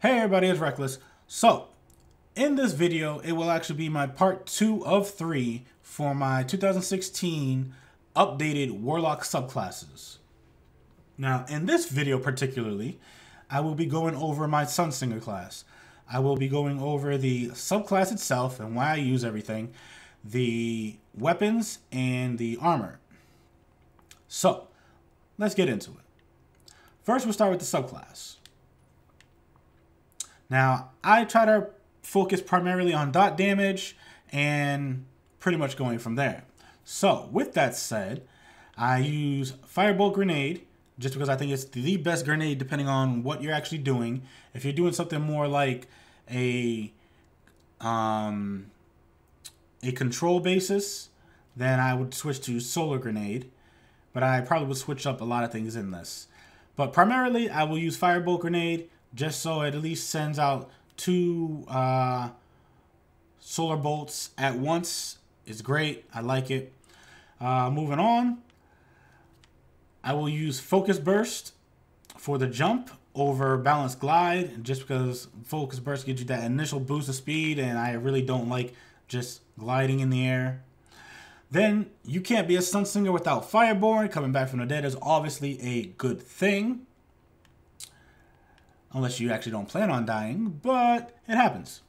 Hey everybody, it's Reckless. So, in this video, it will actually be my part 2 of 3 for my 2016 updated Warlock subclasses. Now, in this video particularly, I will be going over my Sunsinger class. I will be going over the subclass itself and why I use everything, the weapons, and the armor. So, let's get into it. First, we'll start with the subclass. Now, I try to focus primarily on dot damage and pretty much going from there. So, with that said, I use Firebolt Grenade just because I think it's the best grenade depending on what you're actually doing. If you're doing something more like a control basis, then I would switch to Solar Grenade. But I probably would switch up a lot of things in this. But primarily, I will use Firebolt Grenade just so it at least sends out 2 solar bolts at once. It's great. I like it. Moving on, I will use Focus Burst for the jump over Balanced Glide, just because Focus Burst gives you that initial boost of speed, and I really don't like just gliding in the air. Then, you can't be a Sunsinger without Fireborn. Coming back from the dead is obviously a good thing. Unless you actually don't plan on dying, but it happens.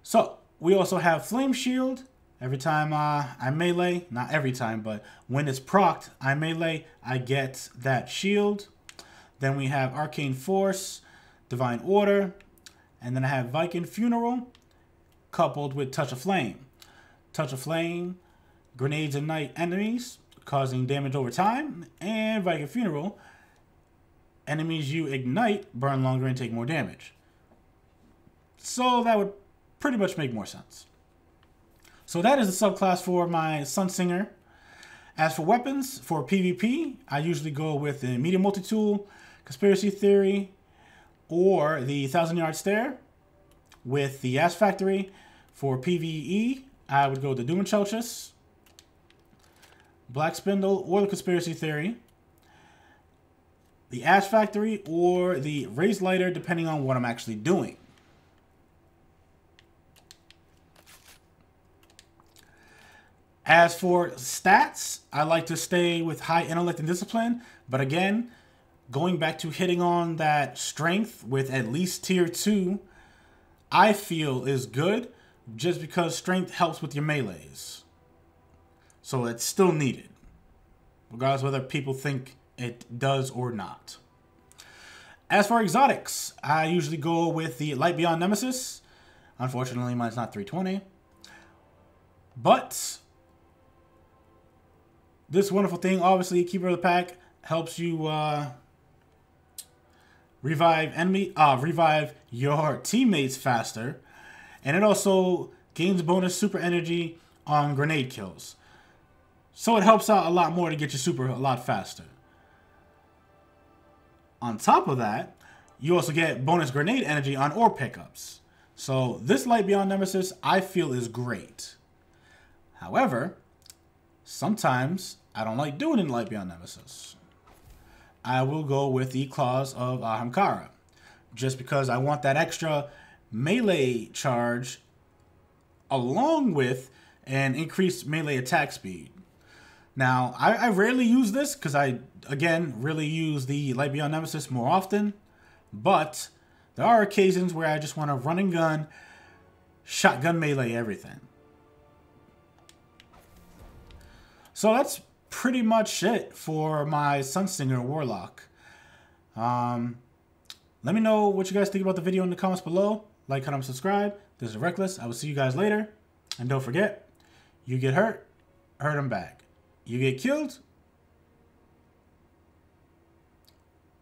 So, we also have Flame Shield. Every time I melee, not every time, but when it's procced, I melee, I get that shield. Then we have Arcane Force, Divine Order, and then I have Viking Funeral, coupled with Touch of Flame. Touch of Flame, grenades ignite enemies, causing damage over time, and Viking Funeral, enemies you ignite burn longer and take more damage. So that would pretty much make more sense. So that is the subclass for my Sunsinger. As for weapons, for PvP, I usually go with the Medium Multi-Tool, Conspiracy Theory, or the 1,000-Yard Stare. With the Ash Factory, for PvE, I would go with the Doom Chelchis, Black Spindle, or the Conspiracy Theory, the Ash Factory, or the Raised Lighter, depending on what I'm actually doing. As for stats, I like to stay with high intellect and discipline, but again, going back to hitting on that strength with at least tier 2, I feel is good, just because strength helps with your melees. So it's still needed, regardless whether people think it does or not. As for exotics, I usually go with the Light Beyond Nemesis. Unfortunately, mine's not 320. But this wonderful thing, obviously, Keeper of the Pack, helps you revive your teammates faster, and it also gains bonus super energy on grenade kills. So it helps out a lot more to get your super a lot faster. On top of that, you also get bonus grenade energy on orb pickups. So this Light Beyond Nemesis, I feel, is great. However, sometimes I don't like doing it in Light Beyond Nemesis. I will go with the Claws of Ahamkara, just because I want that extra melee charge along with an increased melee attack speed. Now, I rarely use this because I, again, really use the Light Beyond Nemesis more often. But there are occasions where I just want to run and gun, shotgun melee everything. So that's pretty much it for my Sunsinger Warlock. Let me know what you guys think about the video in the comments below. Like, comment, subscribe. This is Reckless. I will see you guys later. And don't forget, you get hurt, hurt them back. You get killed,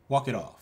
walk it off.